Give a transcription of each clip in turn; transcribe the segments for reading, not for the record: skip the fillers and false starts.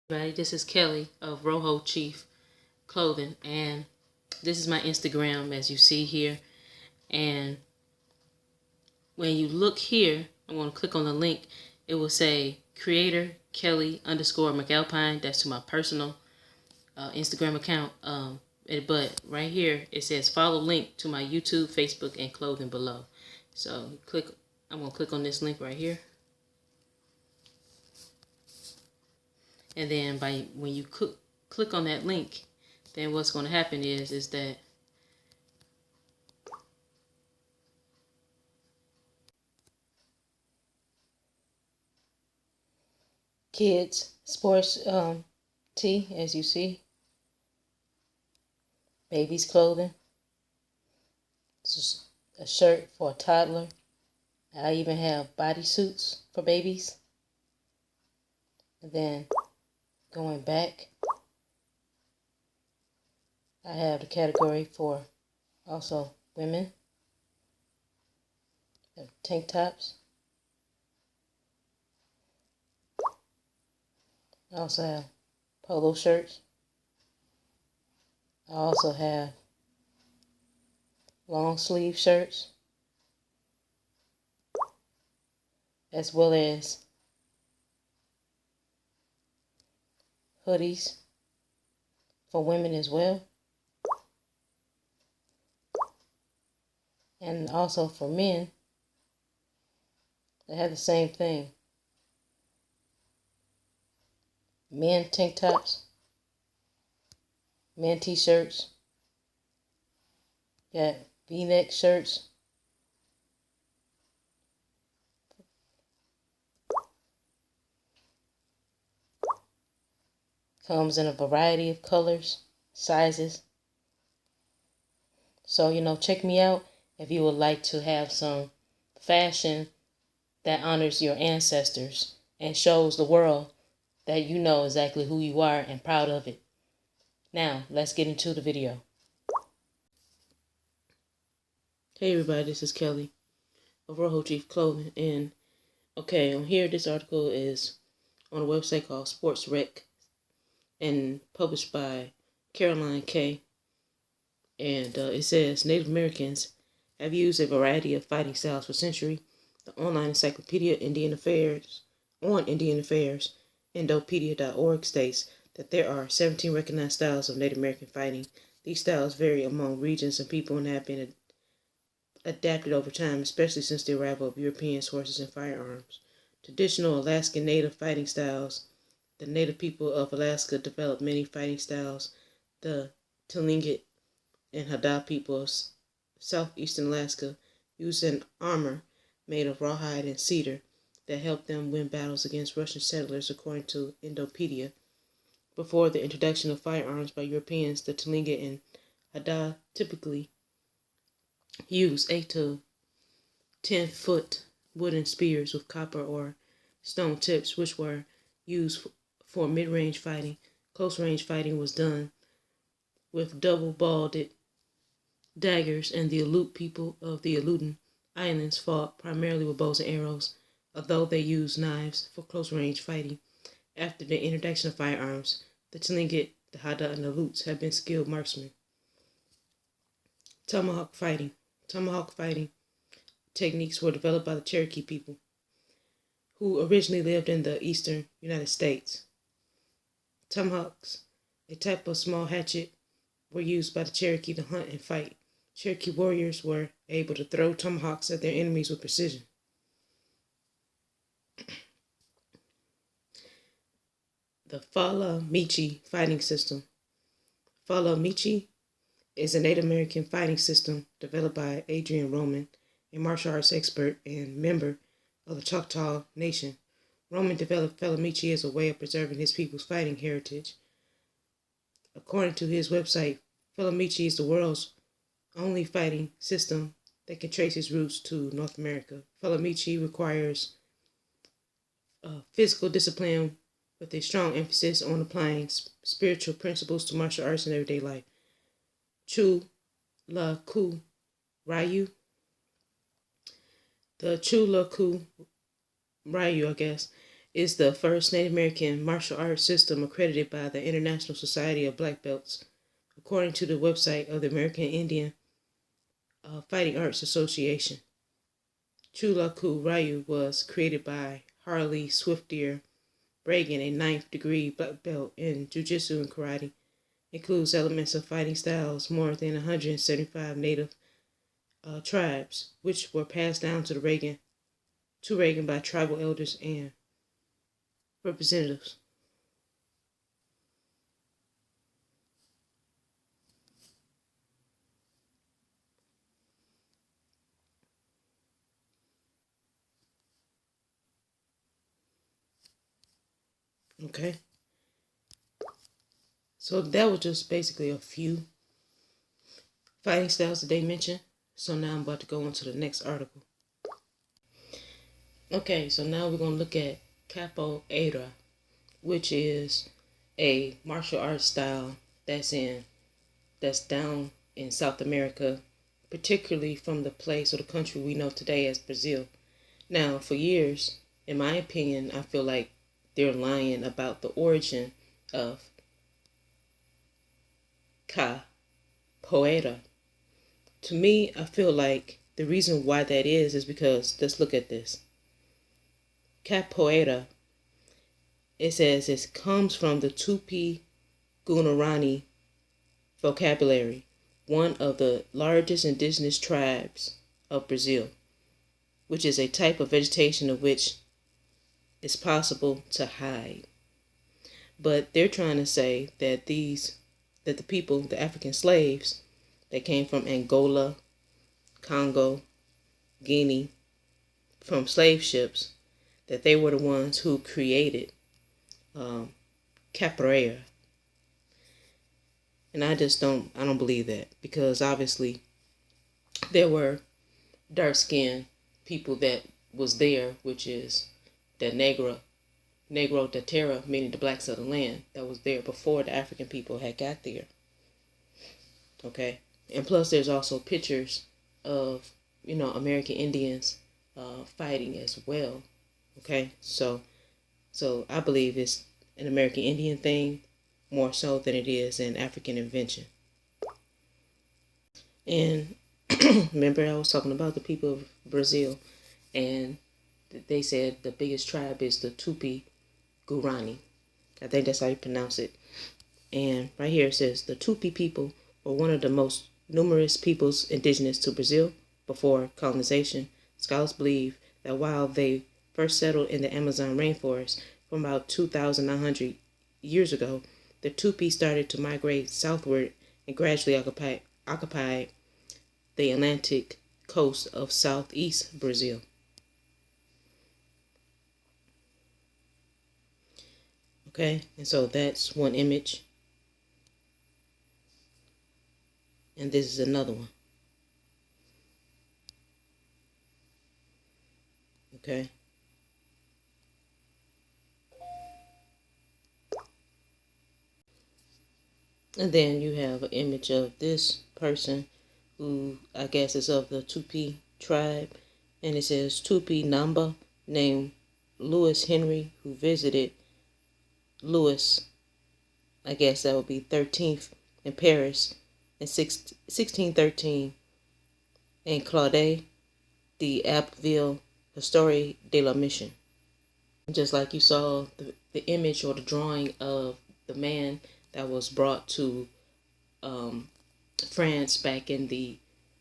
Everybody, this is Kelly of Rojo Chief Clothing, and this is my Instagram, as you see here. And when you look here, I'm going to click on the link. It will say creator Kelly _ McAlpine. That's to my personal Instagram account. But right here it says follow link to my YouTube, Facebook, and clothing below. So I'm going to click on this link right here. And then when you click on that link, then what's going to happen is that kids sports tee, as you see, babies clothing. This is a shirt for a toddler. I even have bodysuits for babies. And then going back, I have the category for also women. Tank tops. I also have polo shirts. I also have long sleeve shirts, as well as hoodies for women as well. And also for men, they have the same thing. Men tank tops, men t-shirts, got V-neck shirts, comes in a variety of colors, sizes. So, check me out if you would like to have some fashion that honors your ancestors and shows the world that you know exactly who you are and proud of it. Now, let's get into the video. Hey everybody, this is Kelly of Rojo Chief Clothing. And okay, on here, this article is on a website called Sports Rec and published by Caroline K. And it says Native Americans have used a variety of fighting styles for centuries. The online encyclopedia Indian Affairs Indopedia.org states that there are 17 recognized styles of Native American fighting. These styles vary among regions and people and have been adapted over time, especially since the arrival of Europeans, horses, and firearms. Traditional Alaskan Native fighting styles. The Native people of Alaska developed many fighting styles. The Tlingit and Haida people of southeastern Alaska used an armor made of rawhide and cedar that helped them win battles against Russian settlers, according to Indopedia. Before the introduction of firearms by Europeans, the Tlingit and Haida typically used 8 to 10-foot wooden spears with copper or stone tips, which were used for mid-range fighting. Close-range fighting was done with double-bladed daggers, and the Aleut people of the Aleutian Islands fought primarily with bows and arrows, although they used knives for close-range fighting. After the introduction of firearms, the Tlingit, the Haida, and the Aleuts have been skilled marksmen. Tomahawk fighting. Tomahawk fighting techniques were developed by the Cherokee people, who originally lived in the eastern United States. Tomahawks, a type of small hatchet, were used by the Cherokee to hunt and fight. Cherokee warriors were able to throw tomahawks at their enemies with precision. The Fala Michi fighting system. Fala Michi is a Native American fighting system developed by Adrian Roman, a martial arts expert and member of the Choctaw Nation. Roman developed Fala Michi as a way of preserving his people's fighting heritage. According to his website, Fala Michi is the world's only fighting system that can trace its roots to North America. Fala Michi requires physical discipline with a strong emphasis on applying spiritual principles to martial arts in everyday life. Chu La Ku Ryu. The Chu La Ku Ryu, is the first Native American martial arts system accredited by the International Society of Black Belts, according to the website of the American Indian Fighting Arts Association. Chulaku Ryu was created by Harley Swiftier Bragan, a 9th degree black belt in Jiu-Jitsu and Karate. Includes elements of fighting styles more than 175 native tribes, which were passed down to Reagan by tribal elders and representatives. Okay. So that was just basically a few fighting styles that they mentioned. So now I'm about to go on to the next article. Okay, so now we're going to look at Capoeira, which is a martial arts style that's down in South America, particularly from the place or the country we know today as Brazil. Now, for years, in my opinion, I feel like they're lying about the origin of Capoeira. To me, I feel like the reason why that is because, let's look at this. Capoeira, it says it comes from the Tupi Guarani vocabulary, one of the largest indigenous tribes of Brazil, which is a type of vegetation of which it's possible to hide. But they're trying to say that the people, the African slaves that came from Angola, Congo, Guinea, from slave ships, that they were the ones who created capoeira. And I don't believe that, because obviously there were dark-skinned people that was there, which is the Negro de Terra, meaning the blacks of the land, that was there before the African people had got there. Okay, and plus there's also pictures of American Indians fighting as well. Okay, so I believe it's an American Indian thing more so than it is an African invention. And remember, I was talking about the people of Brazil, and they said the biggest tribe is the Tupi Guarani. I think that's how you pronounce it. And right here it says the Tupi people were one of the most numerous peoples indigenous to Brazil before colonization. Scholars believe that while they first settled in the Amazon rainforest from about 2,900 years ago, the Tupi started to migrate southward and gradually occupied the Atlantic coast of southeast Brazil. Okay, and so that's one image. And this is another one. Okay. And then you have an image of this person who I guess is of the Tupi tribe. And it says Tupinamba, named Louis Henry, who visited Louis, I guess that would be 13th in Paris in 1613, and Claude de Abbeville, Histoire de la Mission. Just like you saw the image or the drawing of the man that was brought to France back in the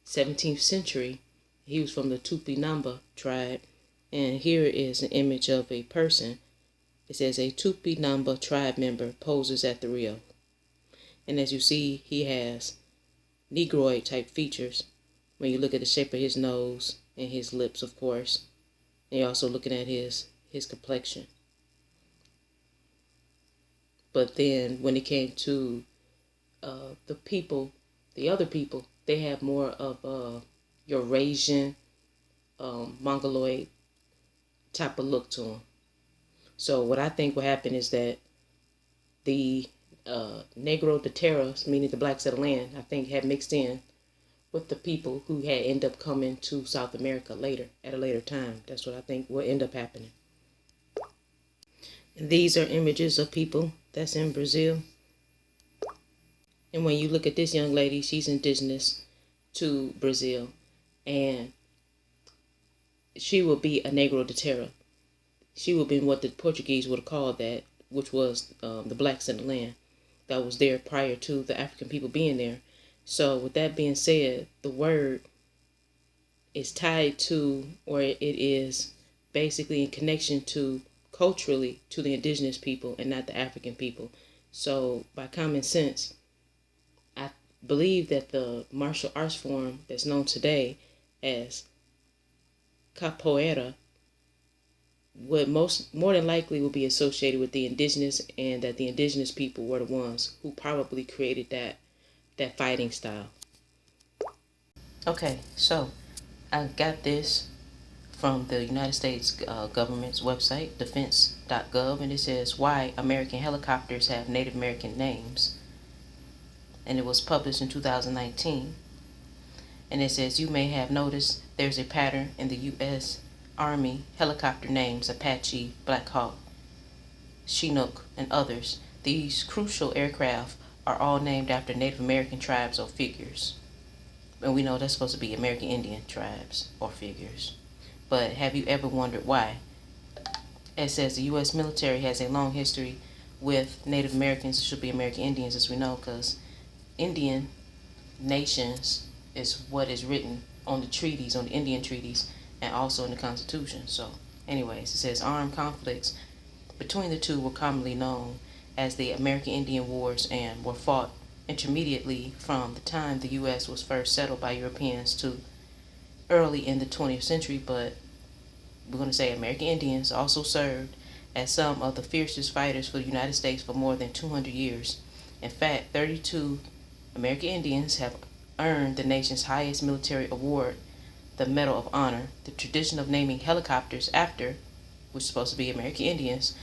17th century. He was from the Tupinamba tribe. And here is an image of a person. It says a Tupinamba tribe member poses at the Rio. And as you see, he has Negroid type features when you look at the shape of his nose and his lips, of course. And you're also looking at his complexion. But then when it came to the other people, they have more of Eurasian, Mongoloid type of look to them. So what I think will happen is that the Negro de Terra, meaning the blacks of the land, I think had mixed in with the people who had ended up coming to South America later, at a later time. That's what I think will end up happening. And these are images of people that's in Brazil. And when you look at this young lady, she's indigenous to Brazil. And she will be a Negro de Terra. She would have been what the Portuguese would have called that, which was the blacks in the land that was there prior to the African people being there. So with that being said, the word is tied to, or it is basically in connection to, culturally, to the indigenous people and not the African people. So by common sense, I believe that the martial arts form that's known today as Capoeira would more than likely will be associated with the indigenous, and that the indigenous people were the ones who probably created that fighting style. Okay, so I got this from the United States government's website, defense.gov, and it says why American helicopters have Native American names. And it was published in 2019. And it says, you may have noticed there's a pattern in the U.S. Army helicopter names: Apache, Black Hawk, Chinook, and others. These crucial aircraft are all named after Native American tribes or figures. And we know that's supposed to be American Indian tribes or figures. But have you ever wondered why? It says the U.S. military has a long history with Native Americans. It should be American Indians, as we know, because Indian nations is what is written on the treaties, on the Indian treaties, and also in the Constitution. So anyways, it says armed conflicts between the two were commonly known as the American Indian Wars and were fought intermediately from the time the U.S. was first settled by Europeans to early in the 20th century. But we're going to say American Indians also served as some of the fiercest fighters for the United States for more than 200 years. In fact, 32 American Indians have earned the nation's highest military award, the Medal of Honor. The tradition of naming helicopters after, which is supposed to be American Indians,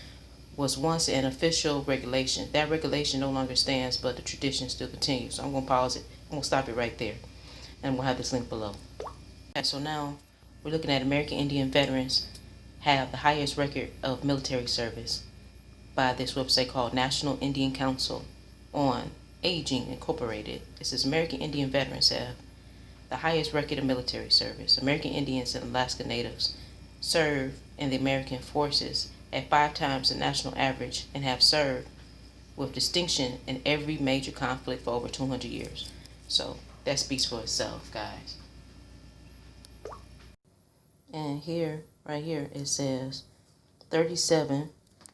was once an official regulation. That regulation no longer stands, but the tradition still continues. So I'm going to pause it. I'm going to stop it right there. And we'll have this link below. Okay, so now we're looking at American Indian veterans have the highest record of military service by this website called National Indian Council on Aging Incorporated. It says American Indian veterans have the highest record of military service. American Indians and Alaska Natives serve in the American forces at 5 times the national average and have served with distinction in every major conflict for over 200 years. So that speaks for itself, guys. And here, right here, it says 37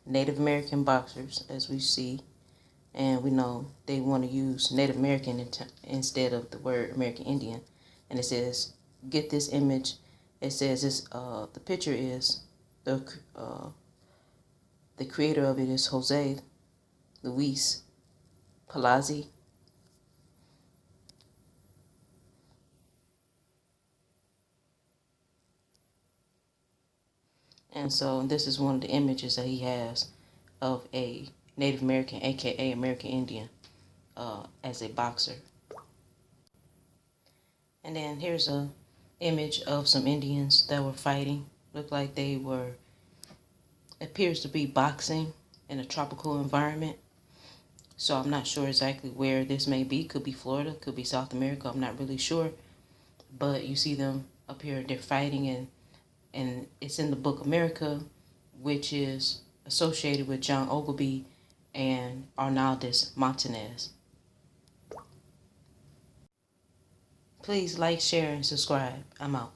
Native American boxers, as we see. And we know they want to use Native American instead of the word American Indian. And it says, get this image. It says this. The picture is the creator of it is Jose Luis Palazzi. And so this is one of the images that he has of a Native American, aka American Indian, as a boxer. And then here's a image of some Indians that were fighting. Look like they were, appears to be boxing in a tropical environment. So I'm not sure exactly where this may be. Could be Florida, could be South America. I'm not really sure. But you see them up here, they're fighting, and it's in the book America, which is associated with John Ogilvy and Arnaldus Montanez. Please like, share, and subscribe. I'm out.